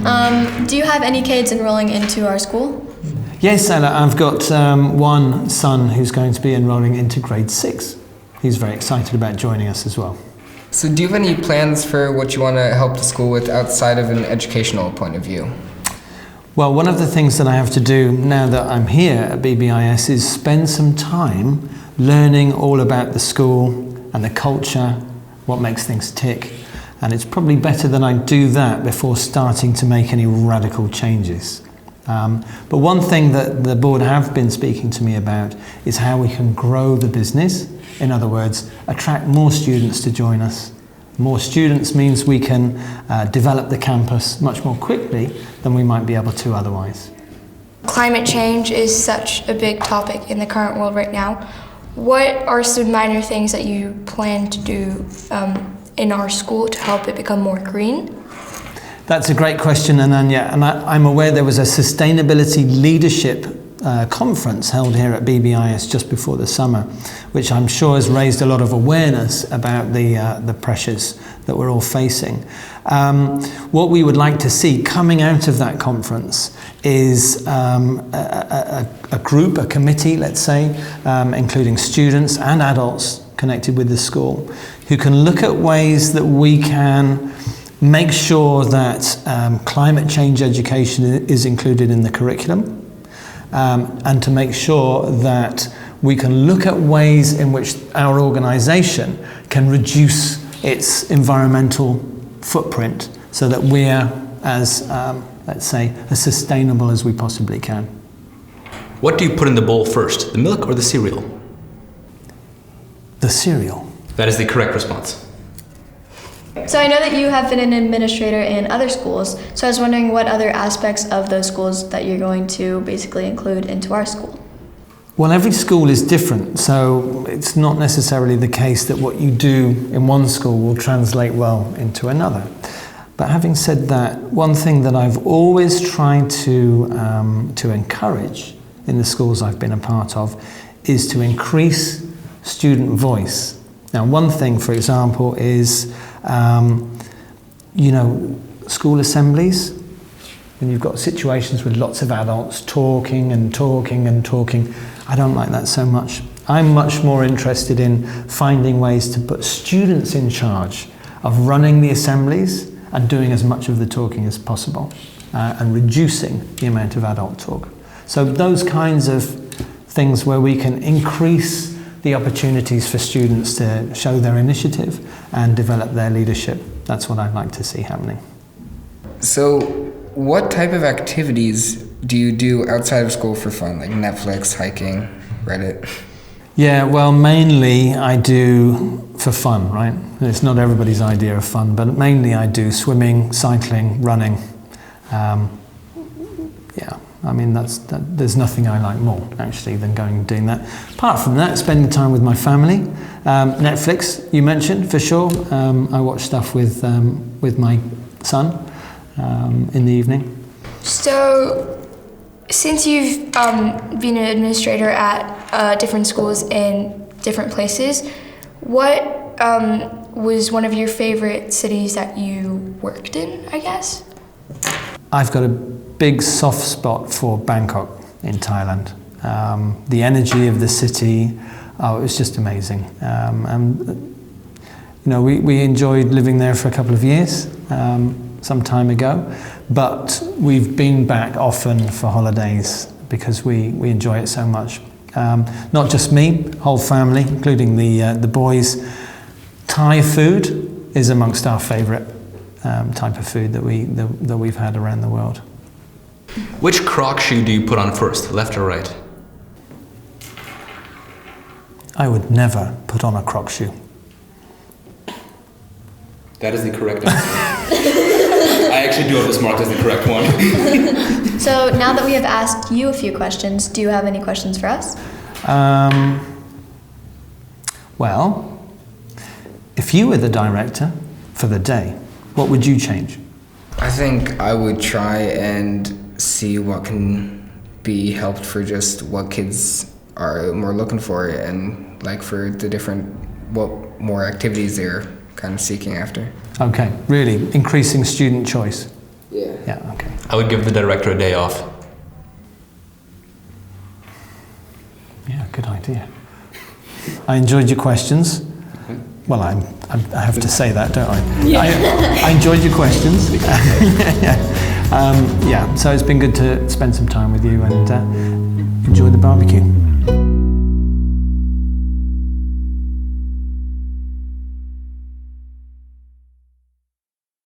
Do you have any kids enrolling into our school? Yes, Ella, I've got one son who's going to be enrolling into grade 6. He's very excited about joining us as well. So do you have any plans for what you want to help the school with outside of an educational point of view? Well, one of the things that I have to do now that I'm here at BBIS is spend some time learning all about the school and the culture, what makes things tick. And it's probably better that I do that before starting to make any radical changes. But one thing that the board have been speaking to me about is how we can grow the business. In other words, attract more students to join us. More students means we can develop the campus much more quickly than we might be able to otherwise. Climate change is such a big topic in the current world right now. What are some minor things that you plan to do in our school to help it become more green? That's a great question, Ananya, and I'm aware there was a sustainability leadership conference held here at BBIS just before the summer, which I'm sure has raised a lot of awareness about the pressures that we're all facing. What we would like to see coming out of that conference is a group, a committee, let's say, including students and adults connected with the school, who can look at ways that we can make sure that climate change education is included in the curriculum, and to make sure that we can look at ways in which our organisation can reduce its environmental footprint so that we're as, let's say, as sustainable as we possibly can. What do you put in the bowl first, the milk or the cereal? The cereal. That is the correct response. So I know that you have been an administrator in other schools, so I was wondering what other aspects of those schools that you're going to basically include into our school. Well, every school is different, so it's not necessarily the case that what you do in one school will translate well into another. But having said that, one thing that I've always tried to encourage in the schools I've been a part of is to increase student voice. Now, one thing, for example, is school assemblies, when you've got situations with lots of adults talking and talking and talking. I don't like that so much. I'm much more interested in finding ways to put students in charge of running the assemblies and doing as much of the talking as possible, and reducing the amount of adult talk. So those kinds of things where we can increase the opportunities for students to show their initiative and develop their leadership. That's what I'd like to see happening. So what type of activities do you do outside of school for fun, like Netflix, hiking, Reddit? Yeah, well, mainly I do for fun, right? It's not everybody's idea of fun, but mainly I do swimming, cycling, running. I mean, there's nothing I like more, actually, than going and doing that. Apart from that, spending time with my family. Netflix, you mentioned, for sure. I watch stuff with my son in the evening. So, since you've been an administrator at different schools in different places, what was one of your favorite cities that you worked in, I guess? I've got a big soft spot for Bangkok in Thailand. The energy of the city, it was just amazing. We enjoyed living there for a couple of years, some time ago, but we've been back often for holidays because we enjoy it so much. Not just me, whole family, including the boys. Thai food is amongst our favourite type of food that we've had around the world. Which croc shoe do you put on first, left or right? I would never put on a croc shoe. That is the correct answer. I actually do have this marked as the correct one. So now that we have asked you a few questions, do you have any questions for us? Well, if you were the director for the day, what would you change? I think I would try and see what can be helped for just what kids are more looking for, and like for the different, what more activities they're kind of seeking after. Okay, really increasing student choice. Yeah. Yeah, okay. I would give the director a day off. Yeah, good idea. I enjoyed your questions. Well, I have to say that, don't I? I enjoyed your questions. Yeah, so it's been good to spend some time with you and enjoy the barbecue.